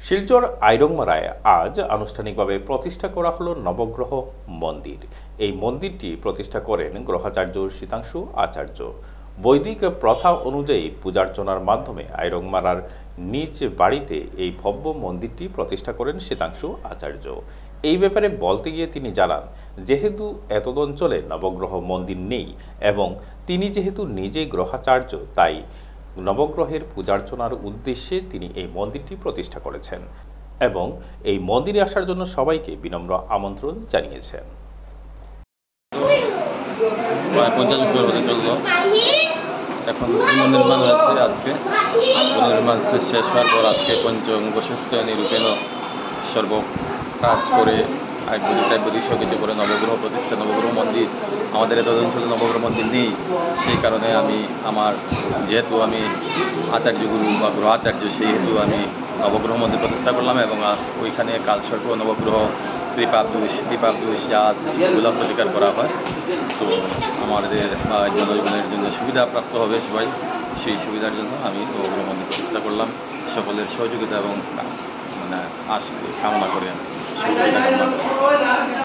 শিলচর আইরংমারায় আজ আনুষ্ঠানিকভাবে প্রতিষ্ঠা করা হলো নবগ্রহ মন্দির। এই মন্দিরটি প্রতিষ্ঠা করেন গ্রহাচার্য শীতাংশু আচার্য। বৈদিক প্রথা অনুযায়ী পূজার্চনার মাধ্যমে আইরংমারার নিজ বাড়িতে এই ভব্য মন্দিরটি প্রতিষ্ঠা করেন শীতাংশু আচার্য। এই ব্যাপারে বলতে গিয়ে তিনি জানান, যেহেতু এতদ অঞ্চলে নবগ্রহ মন্দির নেই এবং তিনি যেহেতু নিজে গ্রহাচার্য, তাই নবগ্রহের পূজার্চনার উদ্দেশ্যে তিনি এই মন্দিরটি প্রতিষ্ঠা করেছেন এবং এই মন্দিরে আসার জন্য সবাইকে বিনম্র আমন্ত্রণ জানিয়েছেন। প্রায় 50 বছর হতে চলল। এখন পুনর্নির্মাণ হয়েছে। আজকে পুনর্নির্মাণ শেষ হওয়ার পর আজকে পঞ্চমুখশ্রেষ্ঠ নিরূপেণ সর্ব কাজ করে আয়ুর্বেদিক সহযোগিতা করে নবগ্রহ প্রতিষ্ঠা, নবগ্রহ মন্দির। আমাদের এত অঞ্চলে নবগ্রহ মন্দির নেই, সেই কারণে যেহেতু আমি আচার্যগুরু বা গ্রহাচার্য, সেই হেতু আমি নবগ্রহ মন্দির প্রতিষ্ঠা করলাম এবং ওইখানে কালসর্প নবগ্রহ কৃপাদোষ যা আছে সেগুলো প্রতিকার করা হয়। তো আমাদের জনগণের জন্য সুবিধা প্রাপ্ত হবে সবাই, সেই সুবিধার জন্য আমি নবগ্রহ মন্দির প্রতিষ্ঠা করলাম। সকলের সহযোগিতা এবং কামনা করে সহযোগিতা কামনা করি।